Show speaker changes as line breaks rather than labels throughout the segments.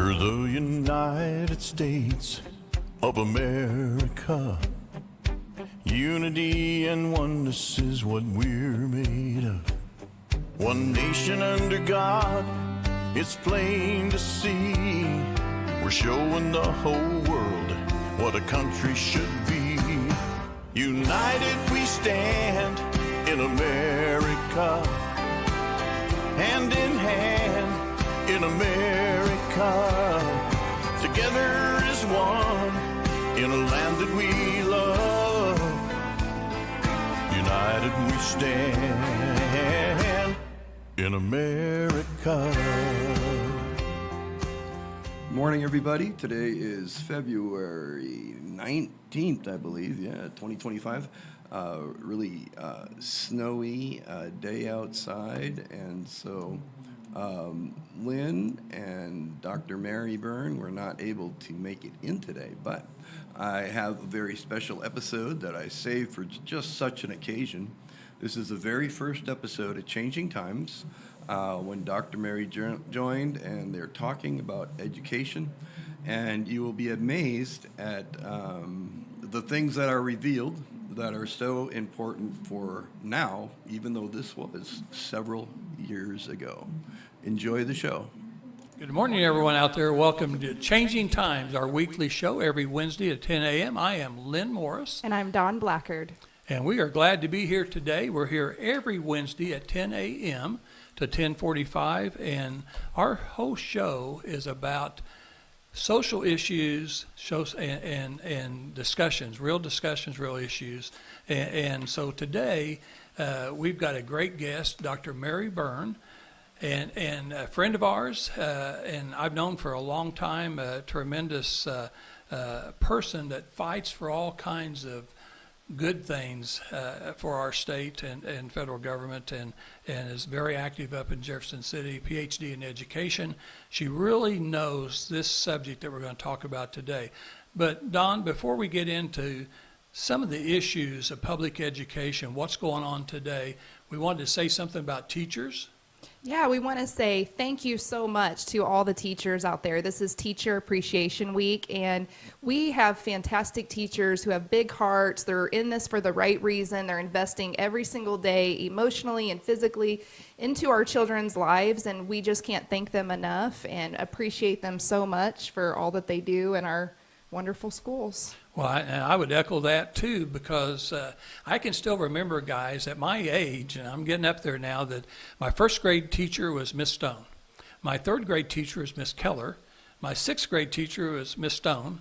We're the United States of America. Unity and oneness is what we're made of. One nation under God, it's plain to see. We're showing the whole world what a country should be. United we stand in America, hand in hand in America. Together as one in a land that we love. United we stand in America.
Morning, everybody. Today is February 19th, I believe, 2025. Really snowy day outside, and so Lynn and Dr. Mary Byrne were not able to make it in today, but I have a very special episode that I saved for just such an occasion. This is the very first episode of Changing Times when Dr. Mary joined, and they're talking about education, and you will be amazed at the things that are revealed that are so important for now, even though this was several years ago. Enjoy the show.
Good morning, everyone out there. Welcome to Changing Times, our weekly show every Wednesday at 10 a.m. I am Lynn Morris.
And I'm Dawn Blackard.
And we are glad to be here today. We're here every Wednesday at 10 a.m. to 10:45, and our whole show is about social issues and discussions, real issues. And so today we've got a great guest, Dr. Mary Byrne, and a friend of ours, and I've known for a long time, a tremendous person that fights for all kinds of good things for our state and federal government, and is very active up in Jefferson City, PhD in education. She really knows this subject that we're going to talk about today. But Don, before we get into some of the issues of public education, what's going on today, we wanted to say something about teachers.
Yeah, we want to say thank you so much to all the teachers out there. This is Teacher Appreciation Week, and we have fantastic teachers who have big hearts. They're in this for the right reason. They're investing every single day, emotionally and physically, into our children's lives, and we just can't thank them enough and appreciate them so much for all that they do in our wonderful schools.
Well, I would echo that too, because I can still remember, guys, at my age, and I'm getting up there now, that my first grade teacher was Miss Stone. My third grade teacher was Miss Keller. My sixth grade teacher was Miss Stevens.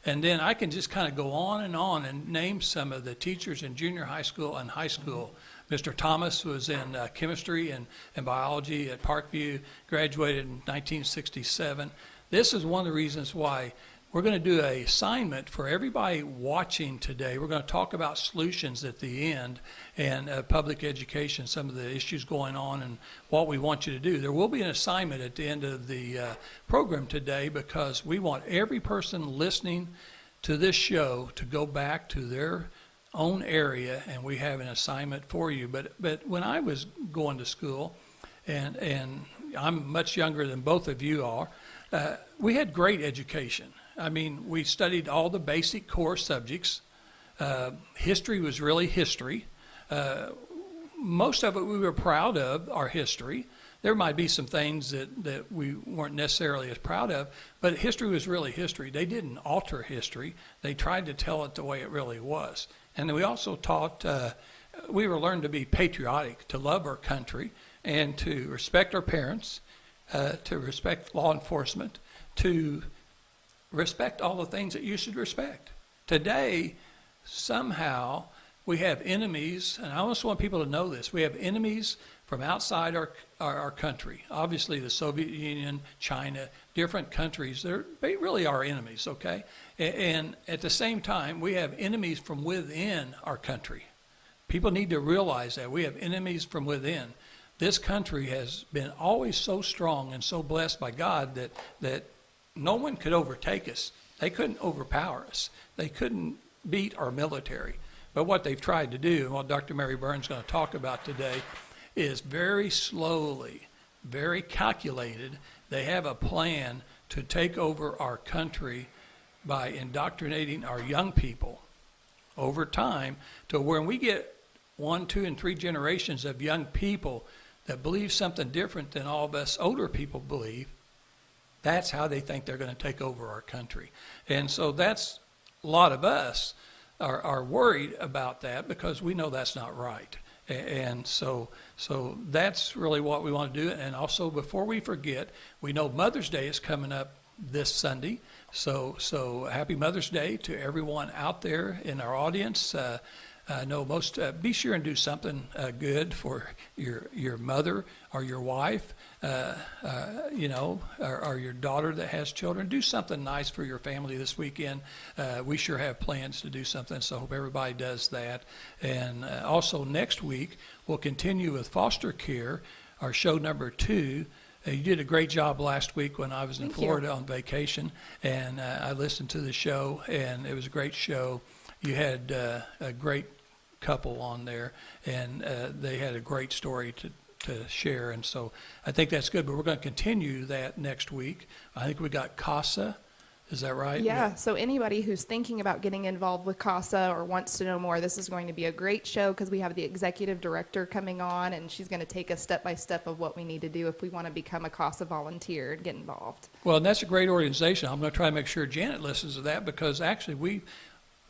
And then I can just kind of go on and name some of the teachers in junior high school and high school. Mr. Thomas was in chemistry and biology at Parkview, graduated in 1967. This is one of the reasons why we're going to do an assignment for everybody watching today. We're going to talk about solutions at the end and public education, some of the issues going on and what we want you to do. There will be an assignment at the end of the program today, because we want every person listening to this show to go back to their own area, and we have an assignment for you. But when I was going to school, and I'm much younger than both of you are, we had great education. I mean, we studied all the basic core subjects. History was really history. Most of it we were proud of, our history. There might be some things that we weren't necessarily as proud of, but history was really history. They didn't alter history. They tried to tell it the way it really was. And then we also taught, we were learned to be patriotic, to love our country, and to respect our parents, to respect law enforcement, to respect all the things that you should respect. Today, somehow, we have enemies, and I also want people to know this. We have enemies from outside our country. Obviously, the Soviet Union, China, different countries, they really are enemies, okay? And at the same time, we have enemies from within our country. People need to realize that. We have enemies from within. This country has been always so strong and so blessed by God that no one could overtake us. They couldn't overpower us. They couldn't beat our military. But what they've tried to do, and what Dr. Mary Byrne is going to talk about today, is very slowly very calculated. They have a plan to take over our country by indoctrinating our young people over time to where we get 1, 2, and 3 generations of young people that believe something different than all of us older people believe. That's how they think they're going to take over our country. And so that's a lot of us are worried about that because we know that's not right. And so that's really what we want to do. And also, before we forget, we know Mother's Day is coming up this Sunday. So happy Mother's Day to everyone out there in our audience. I know most, be sure and do something good for your mother or your wife, you know, or your daughter that has children. Do something nice for your family this weekend. We sure have plans to do something, so hope everybody does that. And also next week, we'll continue with foster care, our show number 2. You did a great job last week when I was in Florida on vacation, and I listened to the show, and it was a great show. You had a great couple on there, and they had a great story to share, and so I think that's good. But we're going to continue that next week. I think we got CASA. Is that right?
Yeah, so anybody who's thinking about getting involved with CASA or wants to know more, this is going to be a great show because we have the executive director coming on, and she's going to take us step by step of what we need to do if we want to become a CASA volunteer and get involved.
Well, and that's a great organization. I'm going to try to make sure Janet listens to that because actually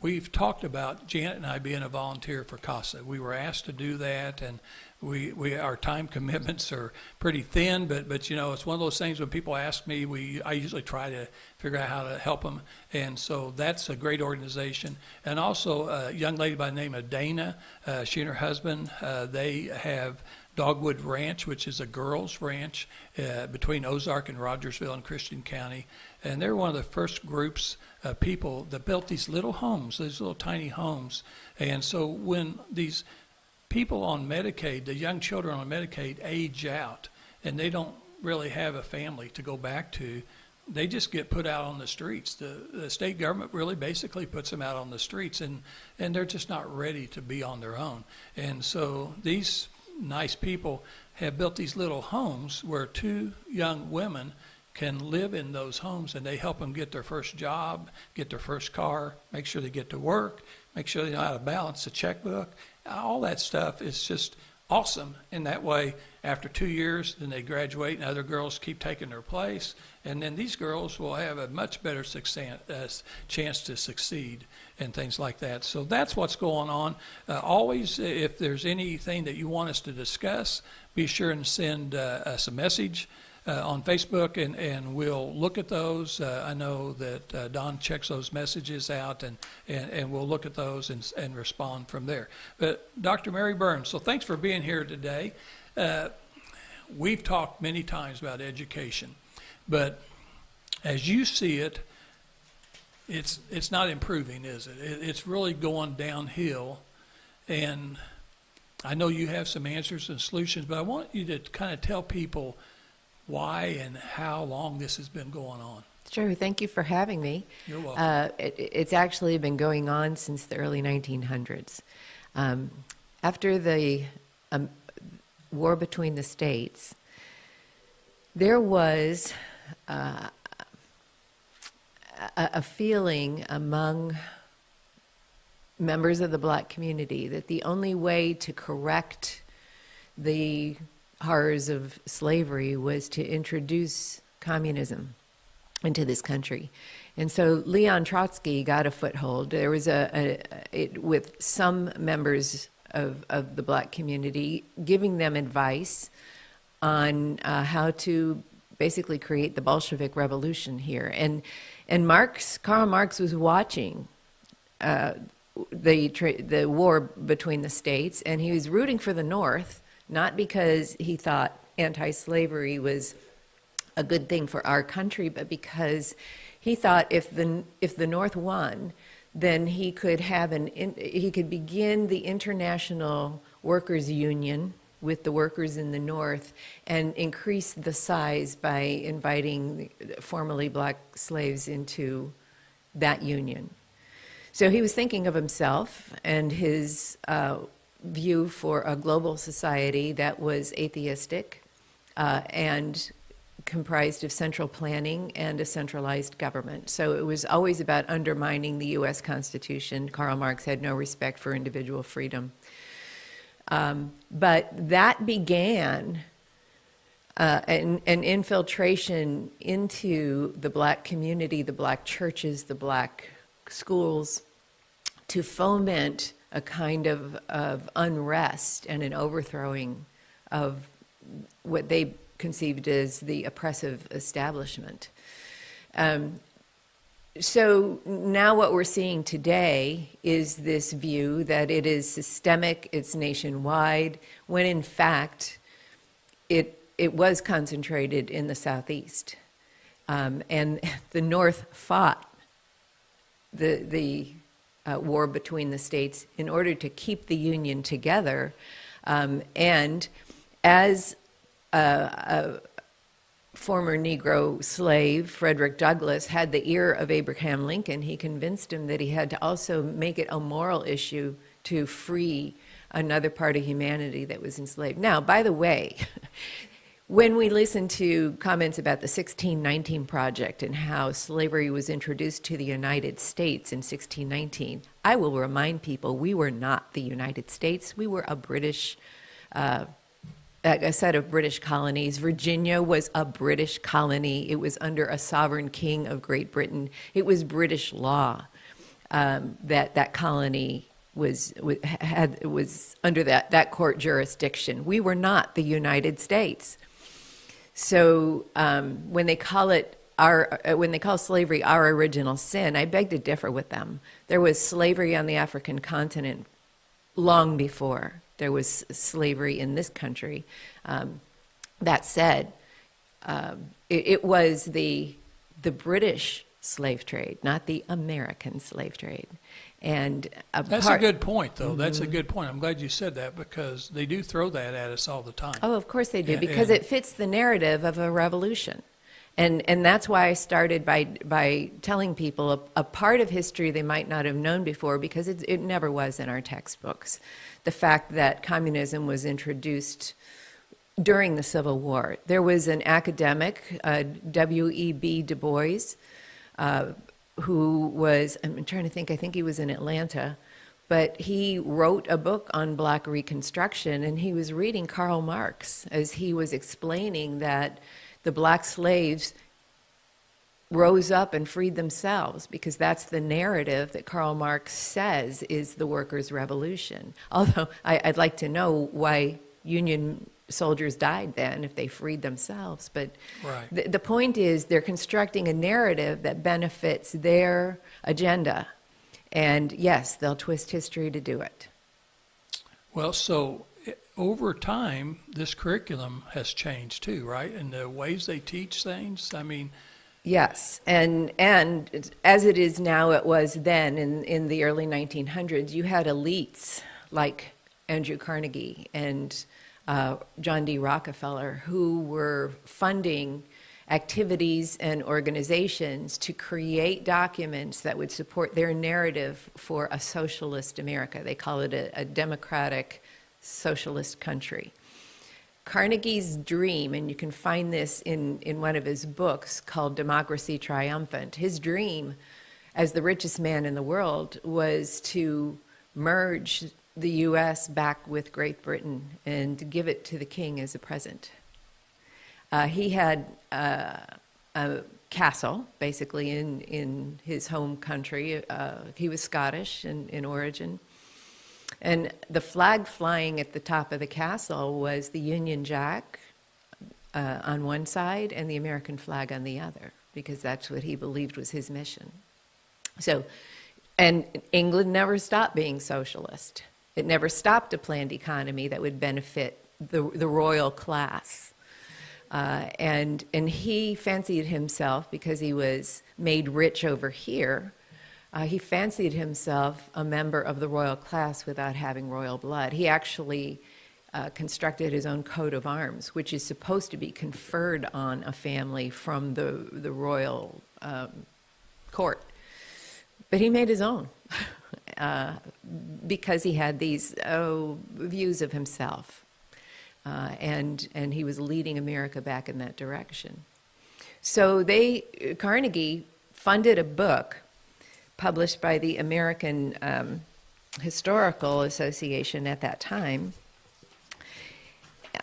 we've talked about Janet and I being a volunteer for CASA. We were asked to do that, and we our time commitments are pretty thin, but you know, it's one of those things when people ask me, I usually try to figure out how to help them, and so that's a great organization. And also a young lady by the name of Dana, she and her husband, they have Dogwood Ranch, which is a girls' ranch between Ozark and Rogersville in Christian County. And they're one of the first groups of people that built these little homes, these little tiny homes. And so when these people on Medicaid, the young children on Medicaid age out and they don't really have a family to go back to, they just get put out on the streets. The state government really basically puts them out on the streets, and they're just not ready to be on their own. And so these nice people have built these little homes where 2 young women can live in those homes, and they help them get their first job, get their first car, make sure they get to work, make sure they know how to balance a checkbook. All that stuff is just awesome. In that way, after 2 years, then they graduate and other girls keep taking their place, and then these girls will have a much better chance to succeed and things like that. So that's what's going on. Always, if there's anything that you want us to discuss, be sure and send us a message on Facebook, and we'll look at those. I know that Don checks those messages out, and we'll look at those and respond from there. But Dr. Mary Byrne, so thanks for being here today. We've talked many times about education, but as you see it, it's not improving, is it? It's really going downhill, and I know you have some answers and solutions, but I want you to kind of tell people why and how long this has been going on.
Sure. Thank you for having me.
You're welcome.
It's actually been going on since the early 1900s. After the war between the states, there was a feeling among members of the black community that the only way to correct the horrors of slavery was to introduce communism into this country. And so Leon Trotsky got a foothold. There was with some members of the black community, giving them advice on how to basically create the Bolshevik revolution here. And Karl Marx was watching the war between the states, and he was rooting for the North, not because he thought anti-slavery was a good thing for our country, but because he thought if the North won, then he could begin the International Workers Union with the workers in the North and increase the size by inviting formerly black slaves into that union. So he was thinking of himself and his view for a global society that was atheistic and comprised of central planning and a centralized government. So it was always about undermining the U.S. Constitution. Karl Marx had no respect for individual freedom. But that began an infiltration into the black community, the black churches, the black schools, to foment a kind of unrest and an overthrowing of what they conceived as the oppressive establishment. So now what we're seeing today is this view that it is systemic, it's nationwide, when in fact it was concentrated in the Southeast. And the North fought the war between the states in order to keep the Union together. And as a former Negro slave, Frederick Douglass, had the ear of Abraham Lincoln, he convinced him that he had to also make it a moral issue to free another part of humanity that was enslaved. Now, by the way, when we listen to comments about the 1619 Project and how slavery was introduced to the United States in 1619, I will remind people we were not the United States. We were a British a set of British colonies. Virginia was a British colony. It was under a sovereign king of Great Britain. It was British law that colony was under that court jurisdiction. We were not the United States. So when they call slavery our original sin, I beg to differ with them. There was slavery on the African continent long before there was slavery in this country. That said, it was the British slave trade, not the American slave trade. And
that's a good point, though. Mm-hmm. That's a good point. I'm glad you said that, because they do throw that at us all the time.
Oh, of course they do, because it fits the narrative of a revolution. And that's why I started by telling people a part of history they might not have known before, because it never was in our textbooks. The fact that communism was introduced during the Civil War. There was an academic, W.E.B. Du Bois, who was, I'm trying to think, I think he was in Atlanta, but he wrote a book on Black Reconstruction, and he was reading Karl Marx as he was explaining that the black slaves rose up and freed themselves, because that's the narrative that Karl Marx says is the workers' revolution. Although I'd like to know why Union soldiers died then if they freed themselves. But
right.
The point is they're constructing a narrative that benefits their agenda. And yes, they'll twist history to do it.
Well, so over time, this curriculum has changed too, right? And the ways they teach things, I mean...
Yes, and as it is now, it was then in the early 1900s, you had elites like Andrew Carnegie and John D. Rockefeller who were funding activities and organizations to create documents that would support their narrative for a socialist America. They call it a democratic socialist country. Carnegie's dream, and you can find this in one of his books called Democracy Triumphant, his dream as the richest man in the world was to merge the U.S. back with Great Britain and to give it to the king as a present. He had a castle, basically, in his home country. He was Scottish in origin. And the flag flying at the top of the castle was the Union Jack on one side and the American flag on the other, because that's what he believed was his mission. So, and England never stopped being socialist. It never stopped a planned economy that would benefit the royal class. And he fancied himself, because he was made rich over here, he fancied himself a member of the royal class without having royal blood. He actually constructed his own coat of arms, which is supposed to be conferred on a family from the royal court. But he made his own because he had these views of himself. and he was leading America back in that direction. So Carnegie funded a book published by the American Historical Association at that time.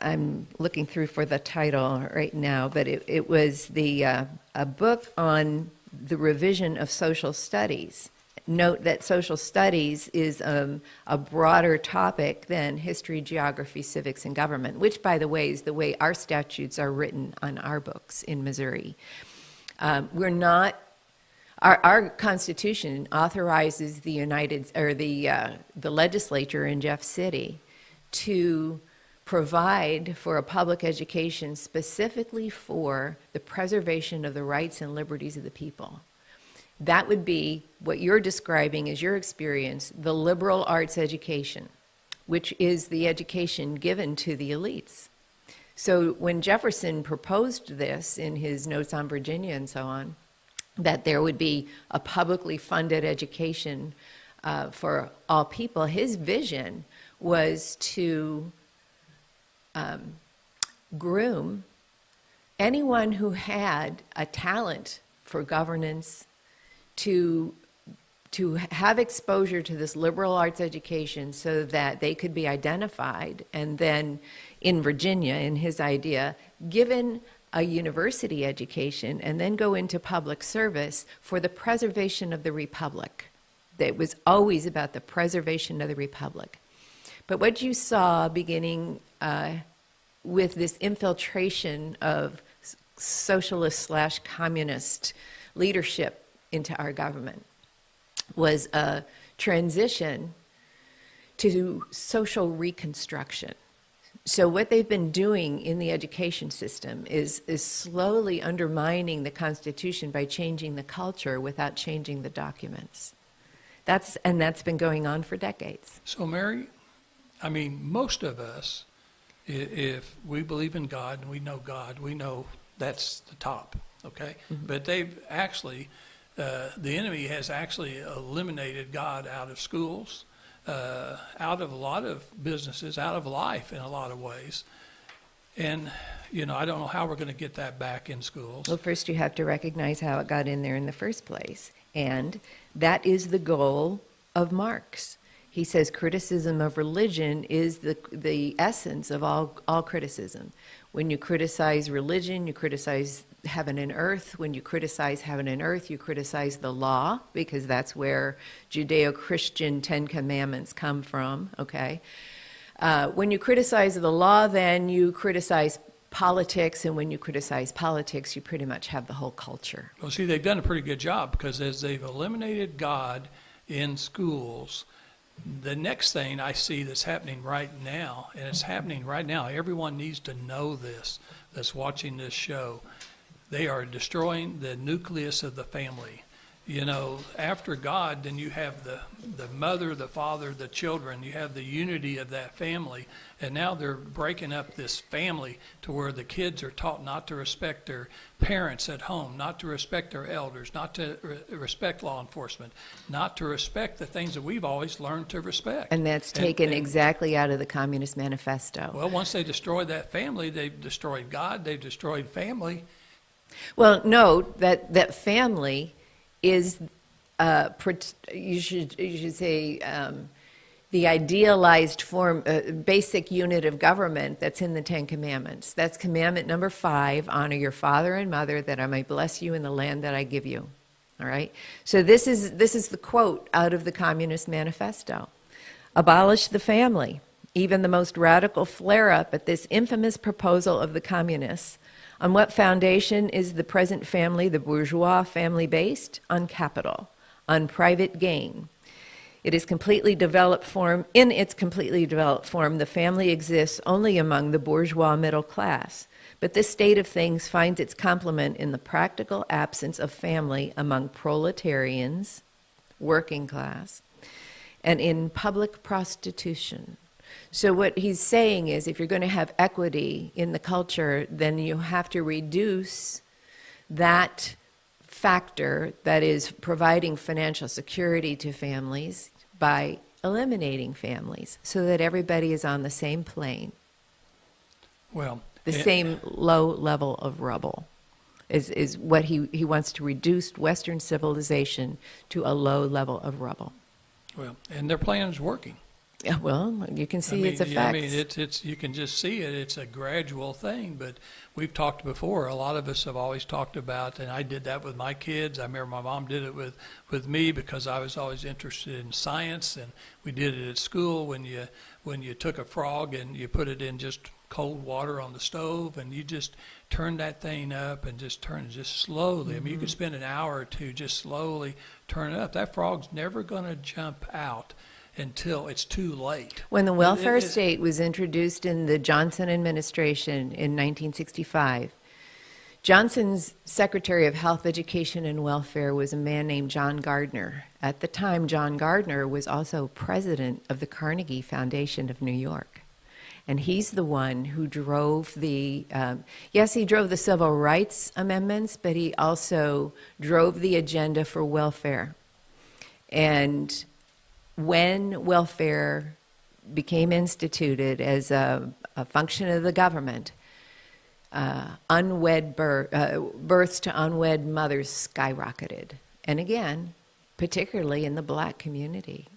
I'm looking through for the title right now, but it was a book on the revision of social studies. Note that social studies is a broader topic than history, geography, civics, and government, which, by the way, is the way our statutes are written on our books in Missouri. Our Constitution authorizes the legislature in Jeff City to provide for a public education specifically for the preservation of the rights and liberties of the people. That would be what you're describing as your experience, the liberal arts education, which is the education given to the elites. So when Jefferson proposed this in his Notes on Virginia and so on, that there would be a publicly funded education for all people, his vision was to groom anyone who had a talent for governance to have exposure to this liberal arts education so that they could be identified, and then in Virginia, in his idea, given a university education and then go into public service for the preservation of the republic. It was always about the preservation of the republic. But what you saw beginning with this infiltration of socialist/communist leadership into our government was a transition to social reconstruction. So what they've been doing in the education system is slowly undermining the Constitution by changing the culture without changing the documents. That's been going on for decades.
So, Mary, I mean, most of us, if we believe in God and we know that's the top, okay? Mm-hmm. But they've actually, the enemy has actually eliminated God out of schools, out of a lot of businesses, out of life in a lot of ways. And, I don't know how we're going to get that back in schools.
Well, first you have to recognize how it got in there in the first place. And that is the goal of Marx. He says criticism of religion is the essence of all criticism. When you criticize religion, you criticize heaven and earth. When you criticize heaven and earth, you criticize the law, because that's where Judeo-Christian 10 Commandments come from, okay? When you criticize the law, then you criticize politics, and when you criticize politics, you pretty much have the whole culture.
Well, see, they've done a pretty good job, because as they've eliminated God in schools, the next thing I see that's happening right now, and it's happening right now, everyone needs to know this that's watching this show. They are destroying the nucleus of the family. After God, then you have the mother, the father, the children. You have the unity of that family. And now they're breaking up this family to where the kids are taught not to respect their parents at home, not to respect their elders, not to respect law enforcement, not to respect the things that we've always learned to respect.
And that's taken exactly out of the Communist Manifesto.
Well, once they destroy that family, they've destroyed God, they've destroyed family.
Well, note that family is, you should say, the idealized form, basic unit of government that's in the 10 Commandments. That's commandment number 5, honor your father and mother that I may bless you in the land that I give you. All right? So this is the quote out of the Communist Manifesto. Abolish the family. Even the most radical flare-up at this infamous proposal of the communists. On what foundation is the present family, the bourgeois family, based? On capital, on private gain. In its completely developed form, the family exists only among the bourgeois middle class. But this state of things finds its complement in the practical absence of family among proletarians, working class, and in public prostitution. So what he's saying is, if you're going to have equity in the culture, then you have to reduce that factor that is providing financial security to families by eliminating families so that everybody is on the same plane.
Well,
The
and-
same low level of rubble is what he wants to reduce Western civilization to a low level of rubble.
Well, and their plan is working.
Yeah, well, you can see its effects.
I mean, it's you can just see it. It's a gradual thing, but we've talked before. A lot of us have always talked about, and I did that with my kids. I remember my mom did it with me because I was always interested in science, and we did it at school when you took a frog and you put it in just cold water on the stove, and you just turn that thing up and just turn it just slowly. I mean, you could spend an hour or two just slowly turn it up. That frog's never going to jump out until it's too late.
When the welfare
It- it-
state was introduced in the Johnson administration in 1965, Johnson's Secretary of Health, Education, and Welfare was a man named John Gardner. At the time, John Gardner was also president of the Carnegie Foundation of New York. And he's the one who drove the, yes, he drove the civil rights amendments, but he also drove the agenda for welfare. And when welfare became instituted as a function of the government, births to unwed mothers skyrocketed. And again, particularly in the black community,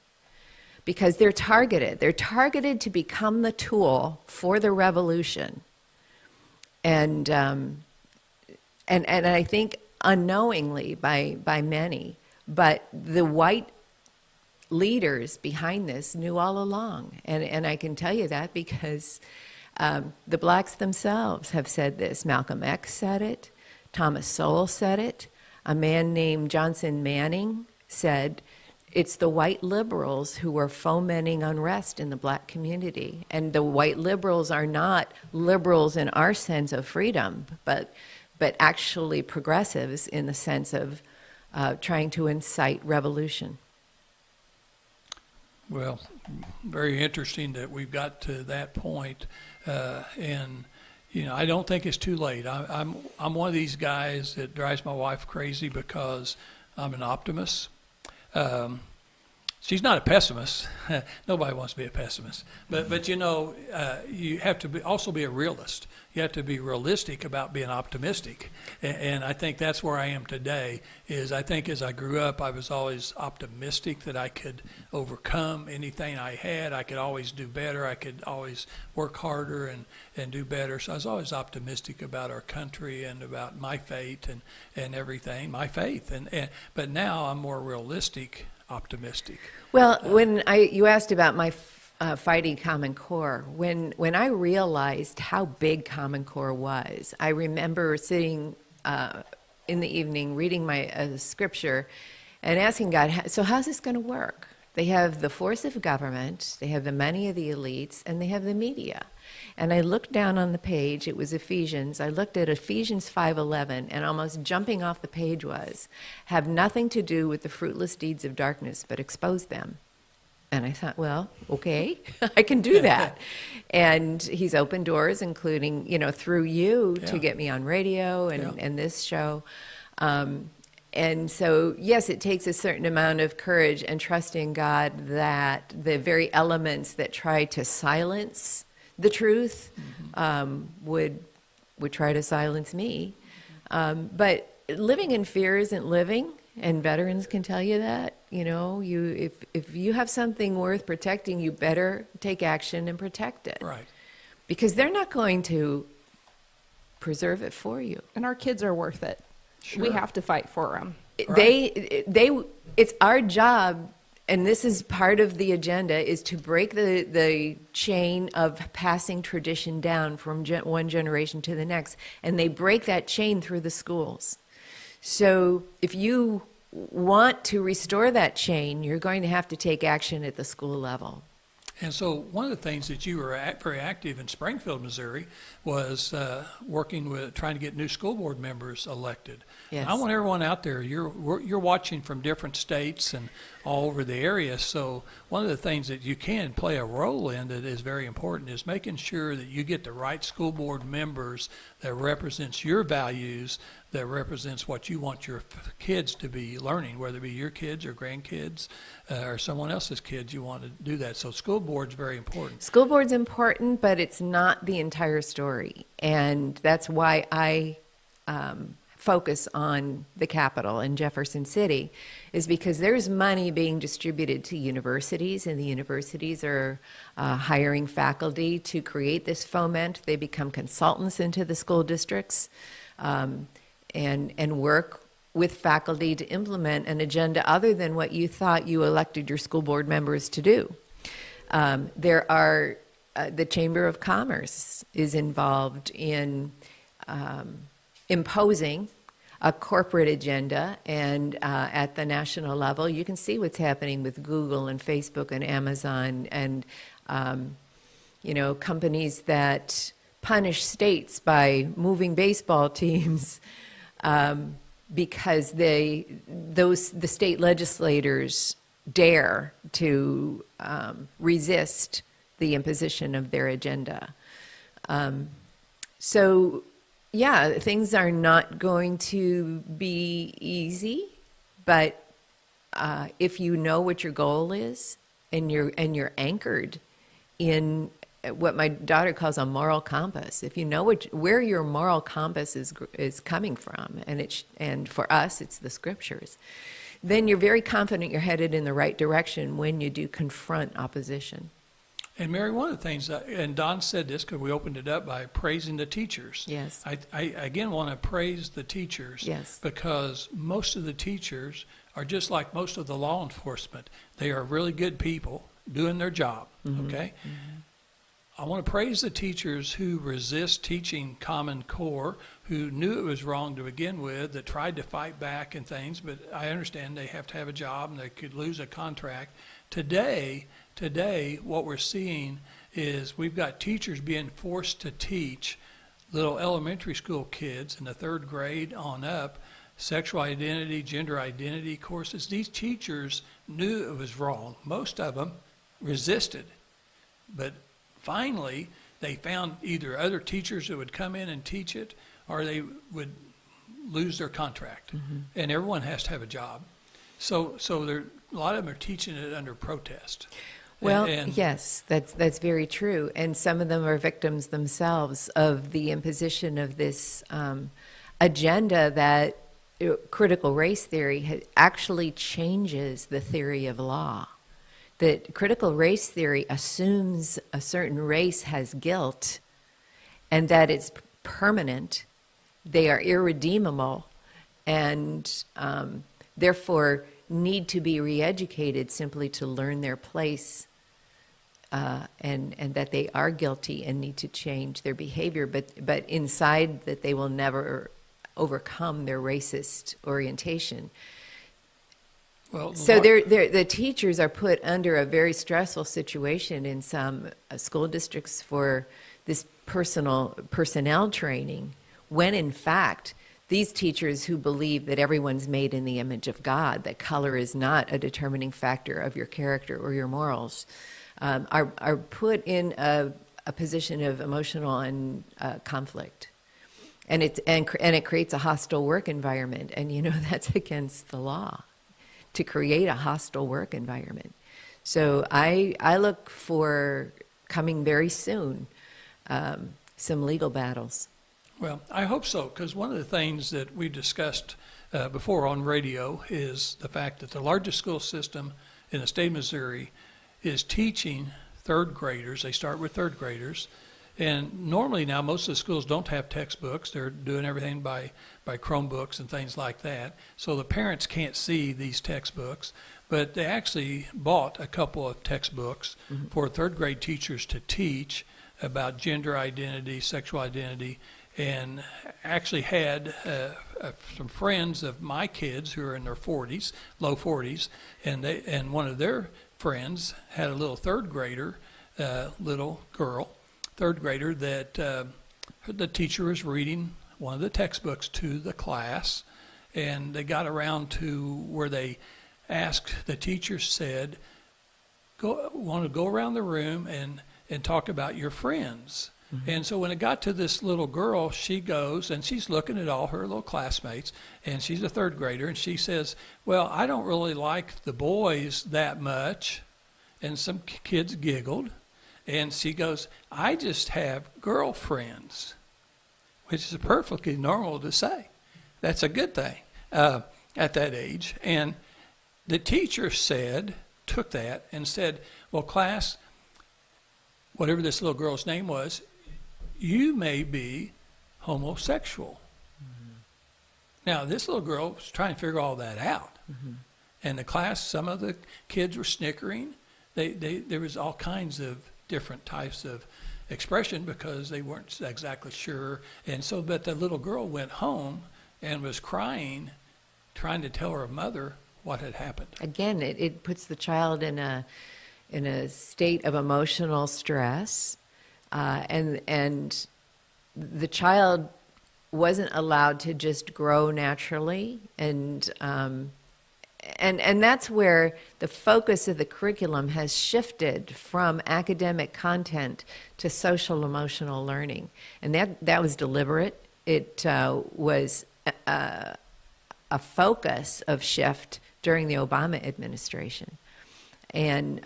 because they're targeted. They're targeted to become the tool for the revolution. And I think unknowingly by many, but the white leaders behind this knew all along. And I can tell you that because the blacks themselves have said this. Malcolm X said it. Thomas Sowell said it. A man named Johnson Manning said, it's the white liberals who are fomenting unrest in the black community. And the white liberals are not liberals in our sense of freedom, but actually progressives in the sense of trying to incite revolution.
Well, very interesting that we've got to that point, and you know, I don't think it's too late. I'm one of these guys that drives my wife crazy because I'm an optimist. She's not a pessimist. Nobody wants to be a pessimist. But you know, you have to also be a realist. You have to be realistic about being optimistic. And I think that's where I am today, is I think as I grew up, I was always optimistic that I could overcome anything I had. I could always do better. I could always work harder and do better. So I was always optimistic about our country and about my fate and everything, my faith. But now I'm more realistic, optimistic.
Well, you asked about my fighting Common Core, when I realized how big Common Core was, I remember sitting in the evening reading my scripture and asking God, so how's this going to work? They have the force of government, they have the money of the elites, and they have the media. And I looked down on the page, it was Ephesians, I looked at Ephesians 5:11, and almost jumping off the page was, have nothing to do with the fruitless deeds of darkness, but expose them. And I thought, well, okay, I can do that. And he's opened doors, including, you know, through you to get me on radio and this show. And so, yes, it takes a certain amount of courage and trusting God that the very elements that try to silence the truth would try to silence me. But living in fear isn't living, and veterans can tell you that. You know, if you have something worth protecting, you better take action and protect it.
Right.
Because they're not going to preserve it for you.
And our kids are worth it.
Sure.
We have to fight for them.
It's our job, and this is part of the agenda, is to break the chain of passing tradition down from one generation to the next. And they break that chain through the schools. So if you want to restore that chain, you're going to have to take action at the school level.
And so one of the things that you were very active in Springfield, Missouri, was working with trying to get new school board members elected.
Yes.
I want everyone out there, you're watching from different states and all over the area. So one of the things that you can play a role in that is very important is making sure that you get the right school board members that represents your values, that represents what you want your kids to be learning, whether it be your kids or grandkids or someone else's kids. You want to do that. So school board's very important.
School board's important, but it's not the entire story. And that's why I focus on the capital in Jefferson City, is because there's money being distributed to universities, and the universities are hiring faculty to create this foment. They become consultants into the school districts and work with faculty to implement an agenda other than what you thought you elected your school board members to do. There are, the Chamber of Commerce is involved in imposing a corporate agenda, and at the national level, you can see what's happening with Google and Facebook and Amazon and, companies that punish states by moving baseball teams because the state legislators dare to resist the imposition of their agenda. Yeah, things are not going to be easy, but if you know what your goal is and you're anchored in what my daughter calls a moral compass, if you know where your moral compass is coming from, and for us it's the scriptures, then you're very confident you're headed in the right direction when you do confront opposition.
And Mary, one of the things, and Don said this because we opened it up by praising the teachers.
Yes.
I again want to praise the teachers.
Yes.
Because most of the teachers are just like most of the law enforcement. They are really good people doing their job. Mm-hmm. Okay. Mm-hmm. I want to praise the teachers who resist teaching Common Core, who knew it was wrong to begin with, that tried to fight back and things, but I understand they have to have a job and they could lose a contract. Today, what we're seeing is we've got teachers being forced to teach little elementary school kids in the 3rd grade on up sexual identity, gender identity courses. These teachers knew it was wrong. Most of them resisted, but finally they found either other teachers that would come in and teach it, or they would lose their contract. Mm-hmm. And everyone has to have a job. So there, a lot of them are teaching it under protest.
Well, yes, that's very true. And some of them are victims themselves of the imposition of this agenda that critical race theory actually changes the theory of law. That critical race theory assumes a certain race has guilt and that it's permanent, they are irredeemable, and therefore need to be re-educated simply to learn their place, and that they are guilty and need to change their behavior, but inside that they will never overcome their racist orientation.
Well,
so the teachers are put under a very stressful situation in some school districts for this personnel training, when in fact these teachers who believe that everyone's made in the image of God, that color is not a determining factor of your character or your morals, are put in a position of emotional and conflict, and it creates a hostile work environment, and that's against the law to create a hostile work environment. So I look for, coming very soon, some legal battles.
Well, I hope so, because one of the things that we discussed before on radio is the fact that the largest school system in the state of Missouri is teaching 3rd graders. They start with 3rd graders. And normally now most of the schools don't have textbooks. They're doing everything by Chromebooks and things like that. So the parents can't see these textbooks. But they actually bought a couple of textbooks mm-hmm. for 3rd grade teachers to teach about gender identity, sexual identity, and actually had some friends of my kids who are in their 40s, low 40s, and one of their friends had a little 3rd grader, little girl, 3rd grader, that the teacher was reading one of the textbooks to the class, and they got around to where they asked, the teacher said, want to go around the room and talk about your friends. And so when it got to this little girl, she goes and she's looking at all her little classmates, and she's a third grader, and she says, well, I don't really like the boys that much. And some kids giggled. And she goes, I just have girlfriends, which is perfectly normal to say. That's a good thing at that age. And the teacher took that and said, well, class, whatever this little girl's name was, you may be homosexual. Mm-hmm. Now, this little girl was trying to figure all that out. Mm-hmm. And the class, some of the kids were snickering. There was all kinds of different types of expression because they weren't exactly sure. And so, but the little girl went home and was crying, trying to tell her mother what had happened.
Again, it puts the child in a state of emotional stress, and the child wasn't allowed to just grow naturally, and that's where the focus of the curriculum has shifted from academic content to social emotional learning, and that was deliberate. It was a focus of shift during the Obama administration. And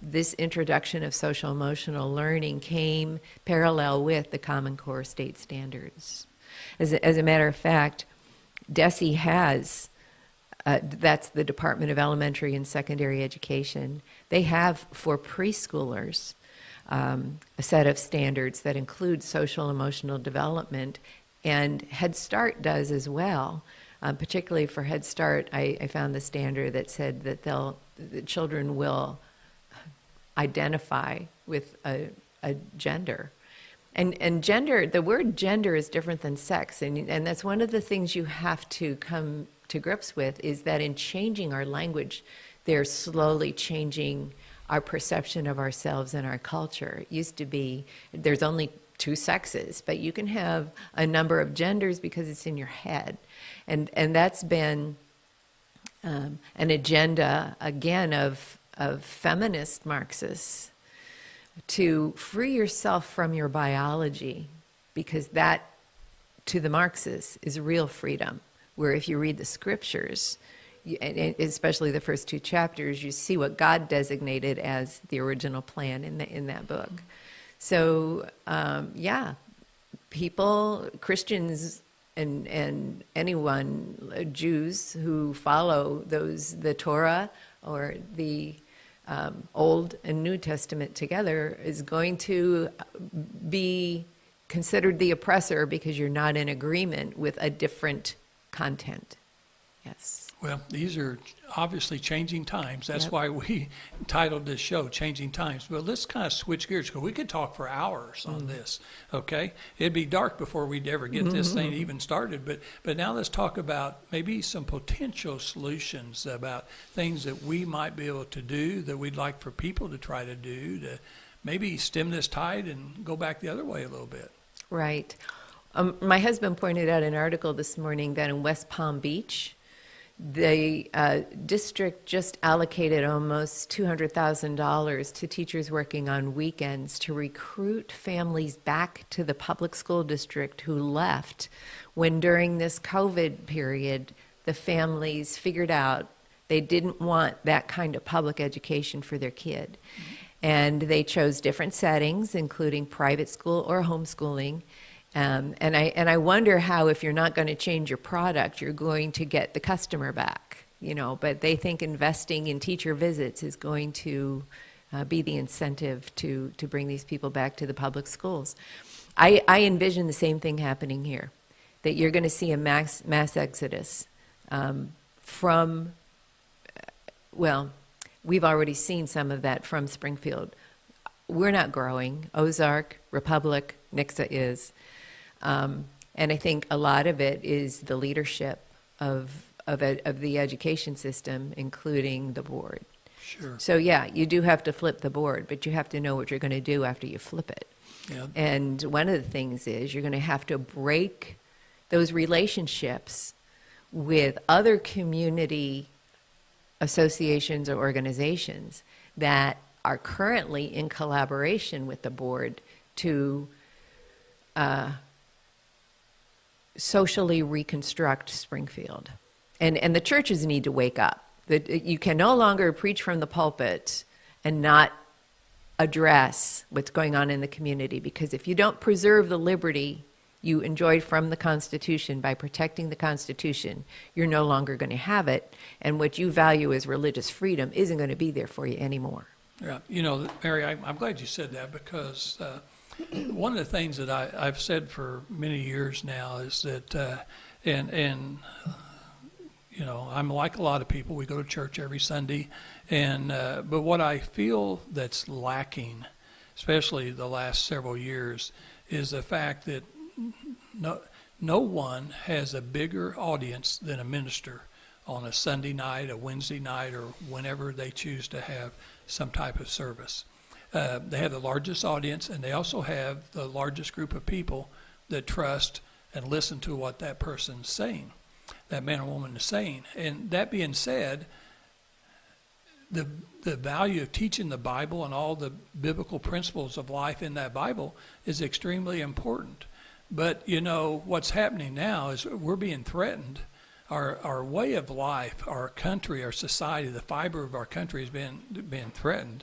this introduction of social emotional learning came parallel with the Common Core state standards. As a matter of fact, DESE has, that's the Department of Elementary and Secondary Education, they have for preschoolers a set of standards that include social emotional development, and Head Start does as well. Particularly for Head Start, I found the standard that said that the children will identify with a gender. And gender, the word gender is different than sex, and that's one of the things you have to come to grips with, is that in changing our language, they're slowly changing our perception of ourselves and our culture. It used to be there's only two sexes, but you can have a number of genders because it's in your head. And that's been an agenda, again, of feminist Marxists, to free yourself from your biology, because that, to the Marxists, is real freedom, where if you read the scriptures, and especially the first two chapters, you see what God designated as the original plan in that book. So, people, Christians, and anyone, Jews who follow the Torah or the Old and New Testament together, is going to be considered the oppressor because you're not in agreement with a different content. Yes.
Well, these are obviously changing times. That's
Yep.
why we titled this show Changing Times. But let's kind of switch gears, because we could talk for hours on this, okay? It'd be dark before we'd ever get this thing even started. But now let's talk about maybe some potential solutions, about things that we might be able to do, that we'd like for people to try to do, to maybe stem this tide and go back the other way a little bit.
Right. My husband pointed out an article this morning that in West Palm Beach, the district just allocated almost $200,000 to teachers working on weekends to recruit families back to the public school district who left when, during this COVID period, the families figured out they didn't want that kind of public education for their kid. Mm-hmm. And they chose different settings, including private school or homeschooling. And I wonder how, if you're not going to change your product, you're going to get the customer back, but they think investing in teacher visits is going to be the incentive to bring these people back to the public schools. I envision the same thing happening here, that you're going to see a mass exodus from, we've already seen some of that from Springfield. We're not growing. Ozark, Republic, Nixa is. And I think a lot of it is the leadership of the education system, including the board.
Sure.
So yeah, you do have to flip the board, but you have to know what you're going to do after you flip it.
Yeah.
And one of the things is you're going to have to break those relationships with other community associations or organizations that are currently in collaboration with the board to socially reconstruct Springfield. And the churches need to wake up. That you can no longer preach from the pulpit and not address what's going on in the community, because if you don't preserve the liberty you enjoyed from the Constitution by protecting the Constitution, you're no longer going to have it, and what you value as religious freedom isn't going to be there for you anymore.
Yeah, you know, Mary, I'm glad you said that, because one of the things that I've said for many years now is that, and you know, I'm like a lot of people. We go to church every Sunday, and but what I feel that's lacking, especially the last several years, is the fact that no one has a bigger audience than a minister on a Sunday night, a Wednesday night, or whenever they choose to have some type of service. They have the largest audience, and they also have the largest group of people that trust and listen to what that person's saying, that man or woman is saying. And that being said, the value of teaching the Bible and all the biblical principles of life in that Bible is extremely important. But, you know, what's happening now is we're being threatened. Our way of life, our country, our society, the fiber of our country is being threatened.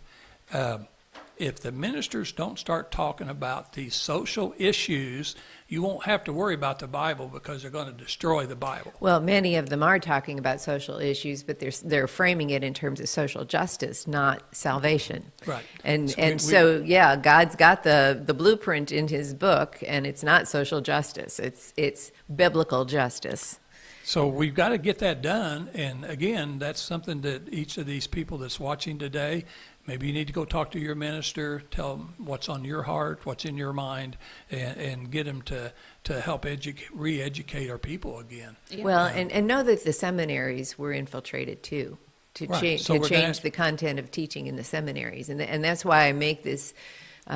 If the ministers don't start talking about these social issues, you won't have to worry about the Bible, because they're going to destroy the Bible.
Well, many of them are talking about social issues, but they're framing it in terms of social justice, not salvation.
Right.
So yeah, God's got the blueprint in his book, and it's not social justice. It's biblical justice.
So we've got to get that done. And again, that's something that each of these people that's watching today, maybe you need to go talk to your minister, tell them what's on your heart, what's in your mind, and get them to help re-educate our people again.
Yeah. Well, and know that the seminaries were infiltrated too, to
Right.
change the content of teaching in the seminaries. And that's why I make this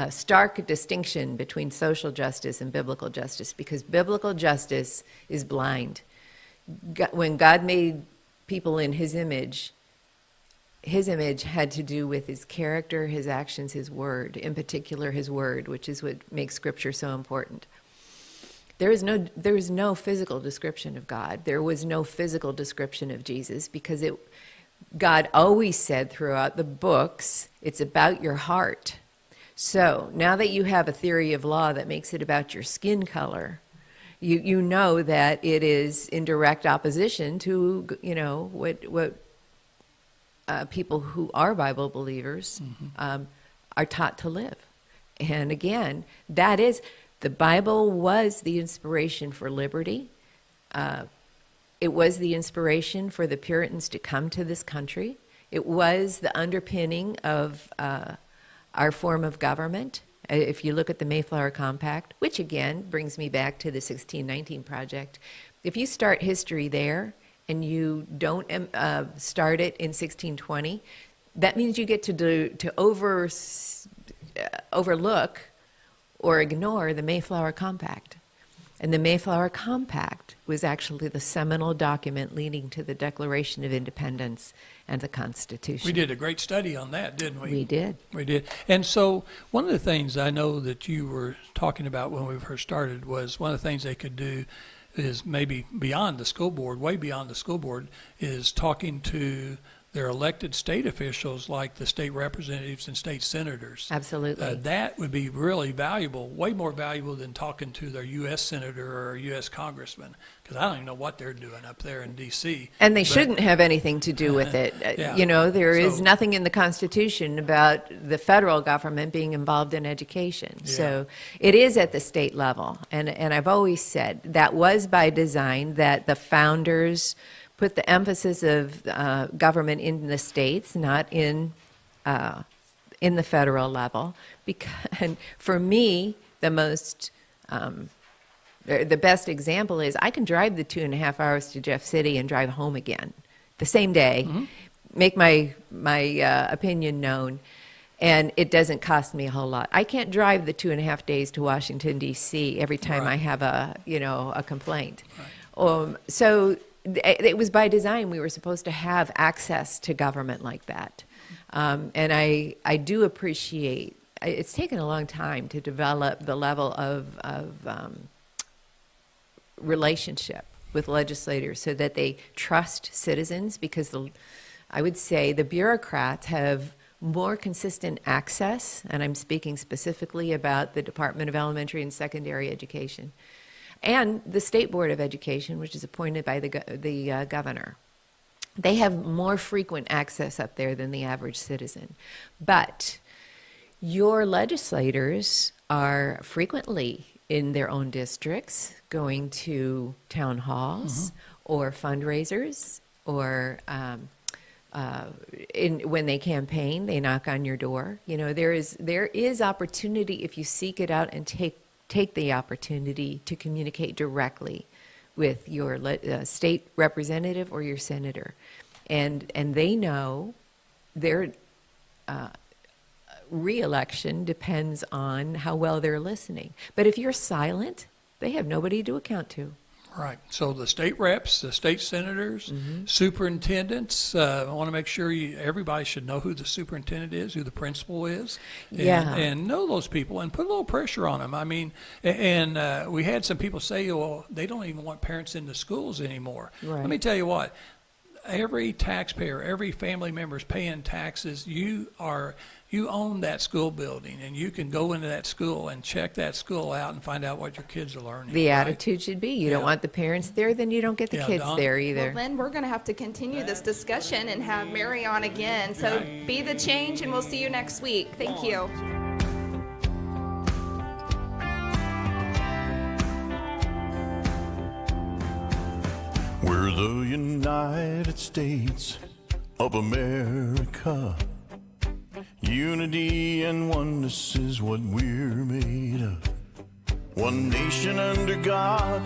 stark distinction between social justice and biblical justice, because biblical justice is blind. When God made people in his image had to do with his character, his actions, his word, in particular his word, which is what makes Scripture so important. There is no physical description of God. There was no physical description of Jesus, because God always said throughout the books, it's about your heart. So now that you have a theory of law that makes it about your skin color, you know that it is in direct opposition to, you know, what people who are Bible believers are taught to live. And again, the Bible was the inspiration for liberty. It was the inspiration for the Puritans to come to this country. It was the underpinning of our form of government. If you look at the Mayflower Compact, which again brings me back to the 1619 Project, if you start history there and you don't start it in 1620, that means you get to overlook or ignore the Mayflower Compact. And the Mayflower Compact was actually the seminal document leading to the Declaration of Independence and the Constitution.
We did a great study on that, didn't we?
We did.
We did. And so one of the things I know that you were talking about when we first started was one of the things they could do is maybe beyond the school board, way beyond the school board, is talking to their elected state officials like the state representatives and state senators.
Absolutely.
That would be really valuable, way more valuable than talking to their U.S. senator or U.S. congressman, because I don't even know what they're doing up there in D.C.
And they shouldn't have anything to do with it.
Yeah.
You know, there is nothing in the Constitution about the federal government being involved in education.
Yeah.
So it is at the state level. And I've always said that was by design, that the founders put the emphasis of government in the states, not in the federal level. And for me, the best example is I can drive the 2.5 hours to Jeff City and drive home again the same day, make my opinion known, and it doesn't cost me a whole lot. I can't drive the 2.5 days to Washington, D.C. every time I have a complaint. Right. So it was by design. We were supposed to have access to government like that. And I do appreciate it's taken a long time to develop the level of relationship with legislators so that they trust citizens, because I would say the bureaucrats have more consistent access, and I'm speaking specifically about the Department of Elementary and Secondary Education, and the State Board of Education, which is appointed by the governor. They have more frequent access up there than the average citizen. But your legislators are frequently in their own districts, going to town halls or fundraisers, or when they campaign, they knock on your door. You know, there is opportunity if you seek it out and take the opportunity to communicate directly with your state representative or your senator, and they know their re-election depends on how well they're listening. But if you're silent, they have nobody to account to.
Right. So the state reps, the state senators, superintendents, I want to make sure everybody should know who the superintendent is, who the principal is, and know those people and put a little pressure on them. I mean, and we had some people say, well, they don't even want parents in the schools anymore.
Right.
Let me tell you what. Every taxpayer, every family member is paying taxes. You own that school building, and you can go into that school and check that school out and find out what your kids are learning.
The
right?
attitude should be, you don't want the parents there, then you don't get the kids there either.
Well, Lynn, we're going to have to continue this discussion and have Mary on again. So be the change, and we'll see you next week. Thank you.
We're the United States of America. Unity and oneness is what we're made of. One nation under God,